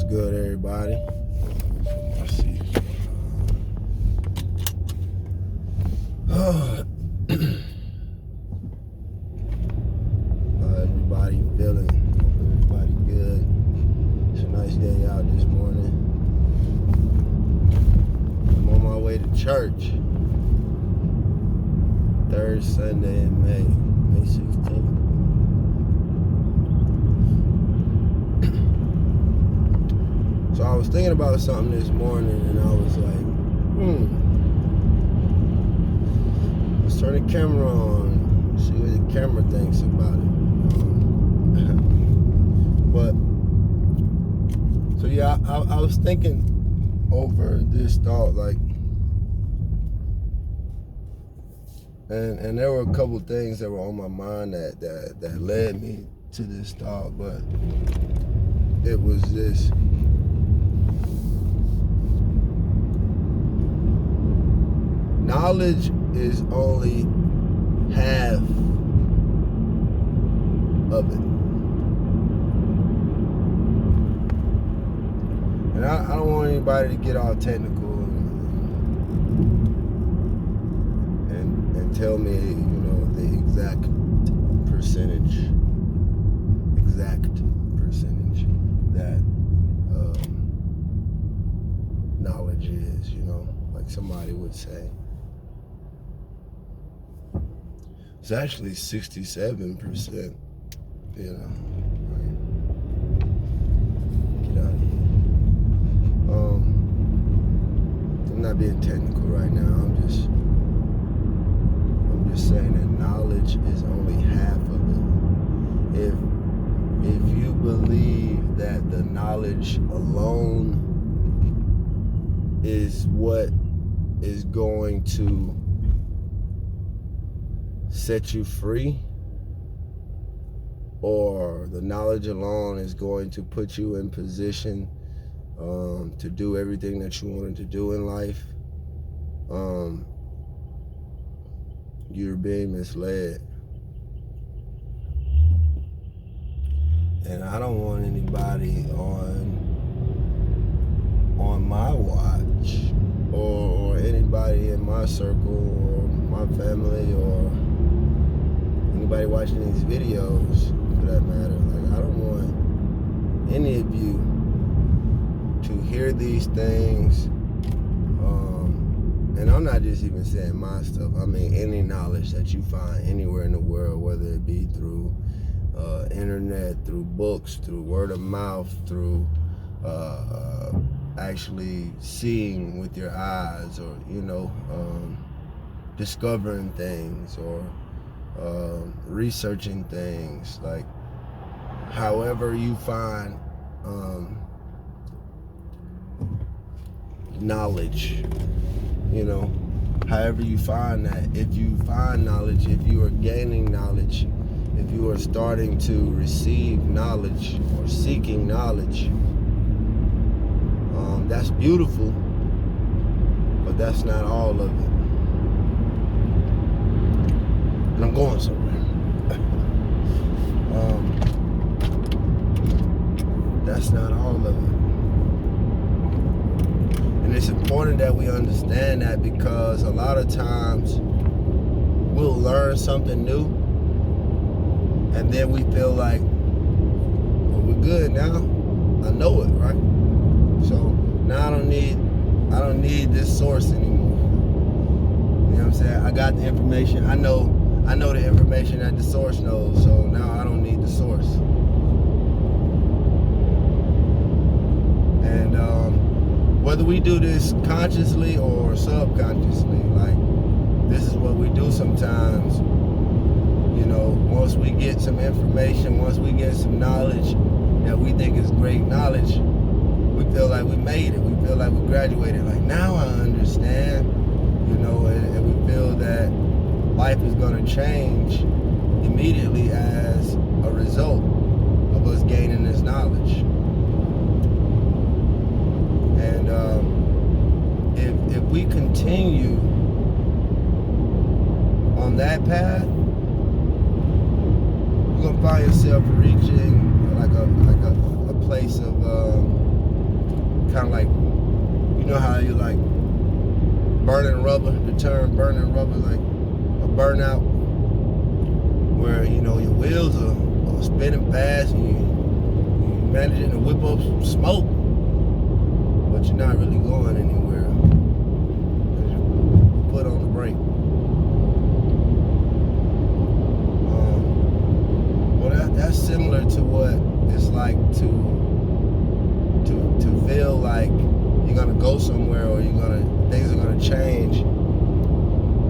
What's good, everybody? Let's see. How everybody feeling? Hope everybody good. It's a nice day out this morning. I'm on my way to church. Third Sunday in May 16th. So I was thinking about something this morning, and I was like, let's turn the camera on, see what the camera thinks about it. So yeah, I was thinking over this thought, like, and there were a couple things that were on my mind that led me to this thought, but it was this. Knowledge is only half of it. And I don't want anybody to get all technical and tell me, the exact percentage that knowledge is, like somebody would say. It's actually 67%, right? Get out of here. I'm not being technical right now. I'm just saying that knowledge is only half of it. If you believe that the knowledge alone is what is going to set you free, or the knowledge alone is going to put you in position to do everything that you wanted to do in life, you're being misled. And I don't want anybody on my watch or anybody in my circle or my family or anybody watching these videos, for that matter. Like, I don't want any of you to hear these things. And I'm not just even saying my stuff. I mean any knowledge that you find anywhere in the world, whether it be through internet, through books, through word of mouth, through actually seeing with your eyes, or discovering things, or researching things. Like, however you find knowledge, however you find that, if you find knowledge, if you are gaining knowledge, if you are starting to receive knowledge or seeking knowledge, that's beautiful, but that's not all of it. And I'm going somewhere. That's not all of it. And it's important that we understand that, because a lot of times we'll learn something new and then we feel like, well, we're good now. I know it, right? So now I don't need this source anymore. You know what I'm saying? I got the information. I know the information that the source knows, so now I don't need the source. And whether we do this consciously or subconsciously, like, this is what we do sometimes. Once we get some information, once we get some knowledge that we think is great knowledge, we feel like we made it. We feel like we graduated. Like, now I understand, and we feel that life is going to change immediately as a result of us gaining this knowledge. And if we continue on that path, you're gonna find yourself reaching like a place of like a burnout where, you know, your wheels are spinning fast and you're managing to whip up some smoke, but you're not really going anywhere because you put on the brake. Well, that's similar to what it's like to feel like you're gonna go somewhere or things are gonna change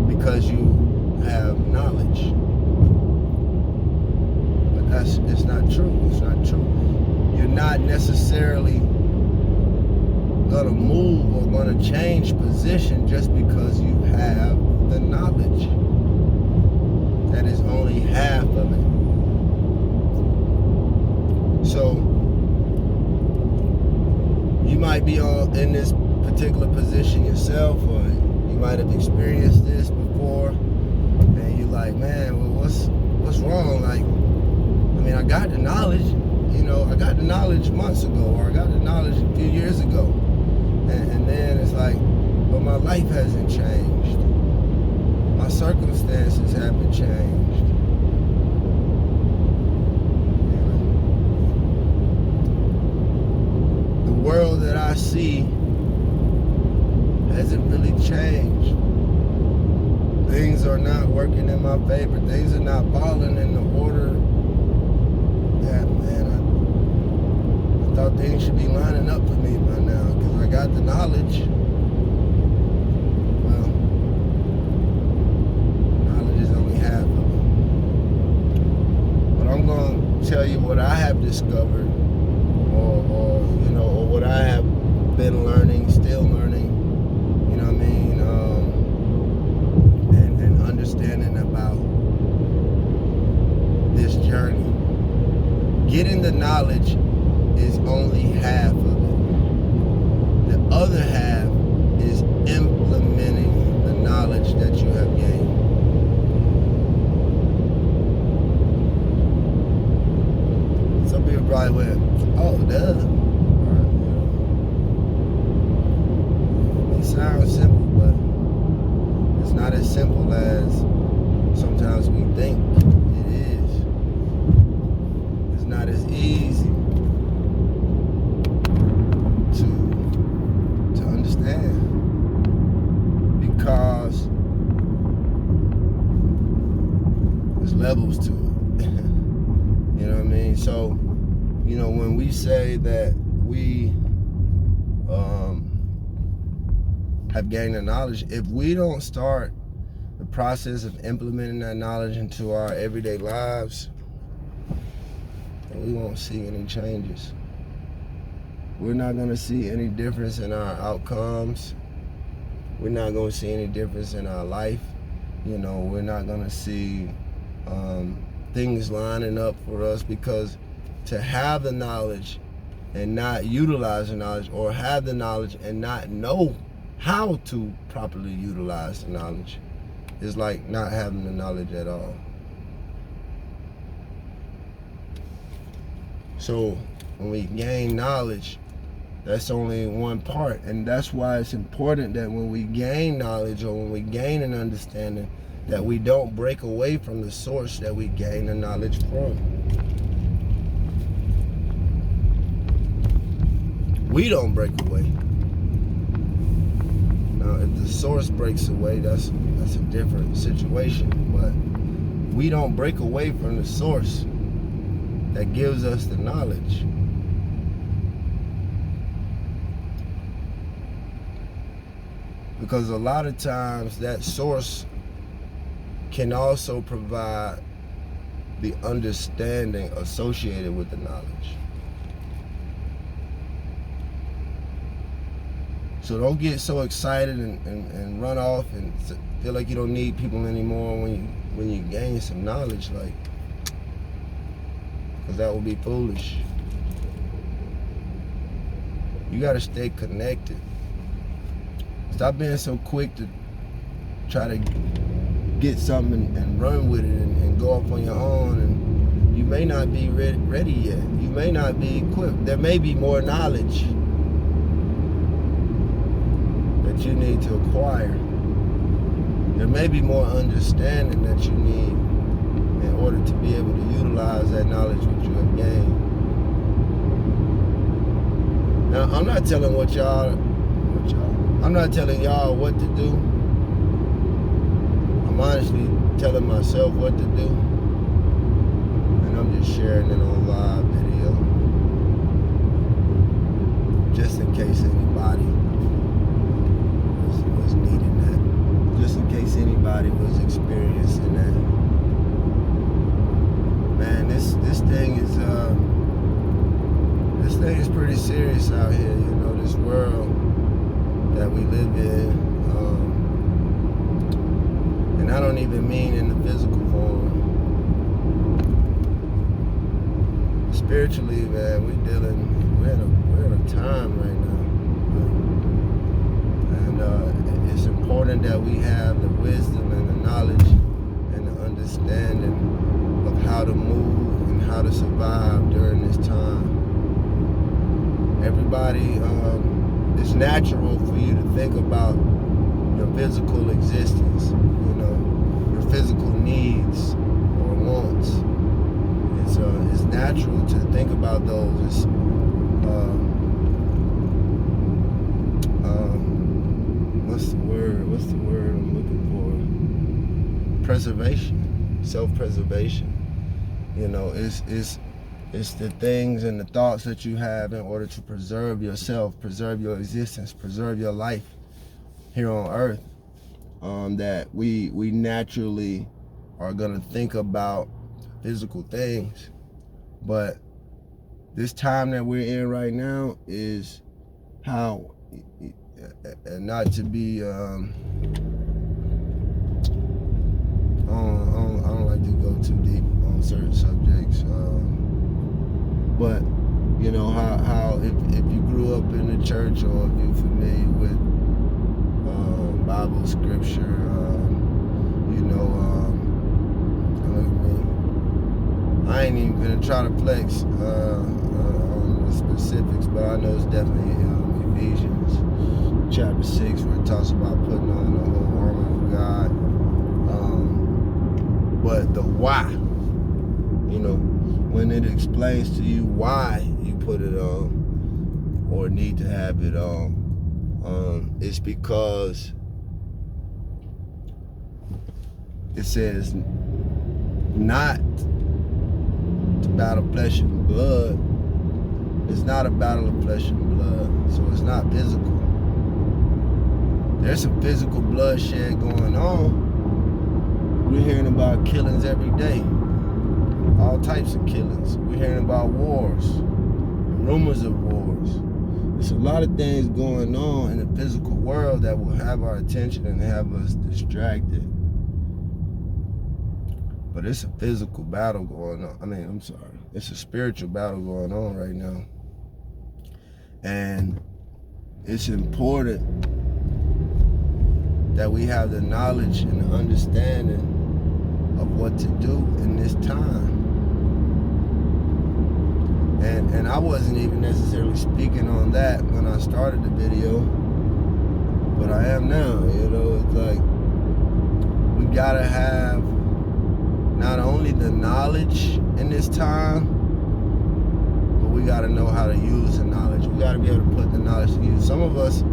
because you have knowledge. But it's not true. It's not true. You're not necessarily gonna move or gonna change position just because you have the knowledge. That is only half of it. So you might be in this particular position yourself, or you might have experienced this before, and you're like, man, well, what's wrong? Like, I mean, I got the knowledge, you know, I got the knowledge months ago, or I got the knowledge a few years ago, and then it's like, well, my life hasn't changed, my circumstances haven't changed. The world that I see hasn't really changed. Things are not working in my favor. Things are not falling in the order that, man, I thought things should be lining up for me by now because I got the knowledge. Well, knowledge is only half of it. But I'm going to tell you what I have discovered, or what I have been learning, still learning, you know what I mean, and understanding about this journey. Getting the knowledge is only half of it. The other half is implementing the knowledge that you have gained. Some people probably went, oh, duh. Sounds simple, but it's not as simple as sometimes we think it is. It's not as easy to understand because there's levels to it. You know what I mean? So, you know, when we say that we have gained the knowledge, if we don't start the process of implementing that knowledge into our everyday lives, then we won't see any changes. We're not going to see any difference in our outcomes. We're not going to see any difference in our life. You know, we're not going to see things lining up for us, because to have the knowledge and not utilize the knowledge, or have the knowledge and not know how to properly utilize the knowledge, is like not having the knowledge at all. So when we gain knowledge, that's only one part, and that's why it's important that when we gain knowledge, or when we gain an understanding, that we don't break away from the source that we gain the knowledge from. We don't break away. Now, if the source breaks away, that's a different situation. But we don't break away from the source that gives us the knowledge. Because a lot of times that source can also provide the understanding associated with the knowledge. So don't get so excited and run off and feel like you don't need people anymore when you gain some knowledge, like, because that will be foolish. You got to stay connected. Stop being so quick to try to get something and run with it and go off on your own, and you may not be ready yet. You may not be equipped. There may be more knowledge that you need to acquire. there may be more understanding that you need in order to be able to utilize that knowledge which you have gained. Now, I'm not telling I'm not telling y'all what to do. I'm honestly telling myself what to do. And I'm just sharing it on live video. Just in case anybody was needing that. Just in case anybody was experiencing that. Man, this thing is pretty serious out here, you know, this world that we live in. And I don't even mean in the physical form. Spiritually, man, we're in a time right now. And it's important that we have the wisdom and the knowledge and the understanding of how to move and how to survive during this time. Everybody, it's natural for you to think about your physical existence, you know, your physical needs or wants. It's natural to think about those. What's the word I'm looking for? Preservation, self-preservation. You know, it's the things and the thoughts that you have in order to preserve yourself, preserve your existence, preserve your life here on earth, that we naturally are going to think about physical things. But this time that we're in right now is how, and not to be, I don't like to go too deep on certain subjects, but you know how if you grew up in the church, or if you're familiar with Bible scripture, you know, I ain't even gonna try to flex on the specifics, but I know it's definitely Ephesians chapter 6 where it talks about putting on the whole armor of God. But the why, you know, when it explains to you why you put it on or need to have it on, it's because it says not to battle flesh and blood. It's not a battle of flesh and blood, so it's not physical. There's some physical bloodshed going on. We're hearing about killings every day. All types of killings. We're hearing about wars, rumors of wars. There's a lot of things going on in the physical world that will have our attention and have us distracted. But it's a physical battle going on. It's a spiritual battle going on right now. And it's important that we have the knowledge and the understanding of what to do in this time. And I wasn't even necessarily speaking on that when I started the video, but I am now. You know, it's like we gotta have not only the knowledge in this time, but we gotta know how to use the knowledge. We gotta be able to put the knowledge to use. Some of us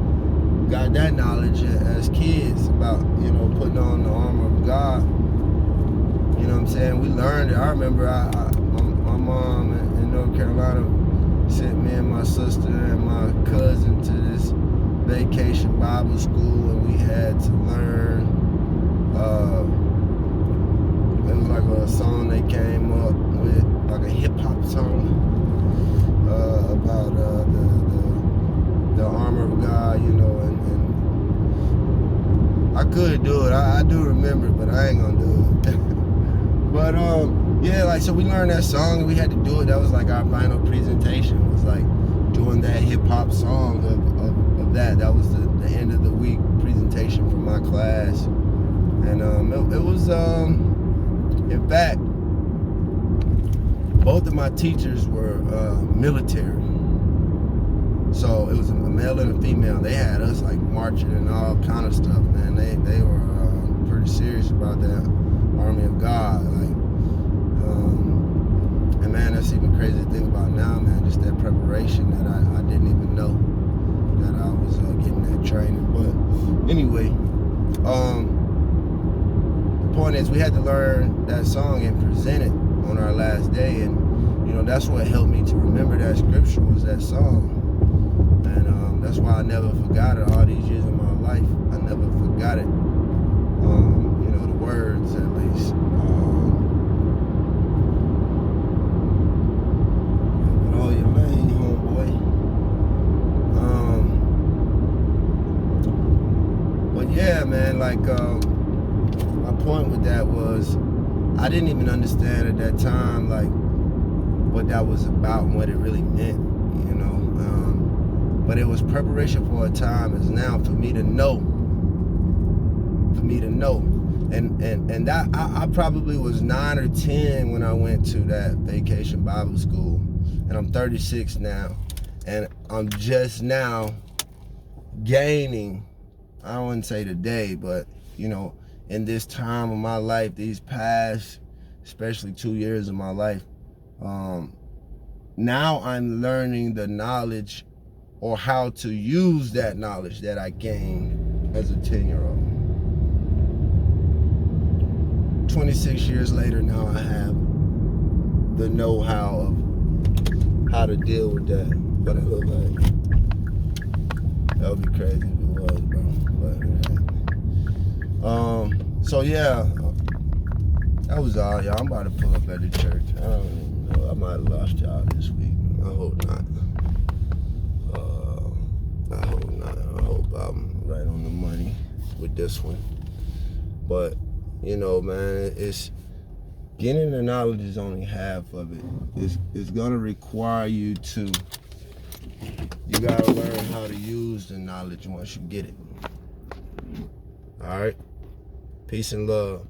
got that knowledge as kids about, you know, putting on the armor of God. You know what I'm saying? We learned it. I remember my mom in North Carolina sent me and my sister and my cousin to this vacation Bible school, and we had to learn. It was like a song they came up with, like a hip hop song, about the armor of God, you know, and I could do it. I do remember it, but I ain't gonna do it. But yeah, like, so we learned that song and we had to do it. That was like our final presentation. It was like doing that hip hop song of that. That was the end of the week presentation for my class. And it was in fact, both of my teachers were military. So it was a male and a female. They had us like marching and all kind of stuff, man. They were pretty serious about that army of God. Like, and man, that's even crazy to think about now, man. Just that preparation that I didn't even know that I was getting that training. But anyway, the point is we had to learn that song and present it on our last day, and you know that's what helped me to remember that scripture was that song. And that's why I never forgot it all these years of my life. I never forgot it. You know, the words at least. Oh, your lane, homeboy. But yeah, man, like my point with that was I didn't even understand at that time like what that was about and what it really meant, you know. But it was preparation for a time as now for me to know. And that I probably was 9 or 10 when I went to that vacation Bible school. And I'm 36 now. And I'm just now gaining, I wouldn't say today, but you know, in this time of my life, these past, especially 2 years of my life, now I'm learning the knowledge or how to use that knowledge that I gained as a 10-year-old. 26 years later, now I have the know-how of how to deal with that. What it look like. That would be crazy if it was, bro. But, so yeah, that was all, y'all. I'm about to pull up at the church. I don't even know. I might have lost y'all this week. I hope not. I hope not. I hope I'm right on the money with this one. But, you know, man, it's getting the knowledge is only half of it. It's gonna require you gotta learn how to use the knowledge once you get it. All right? Peace and love.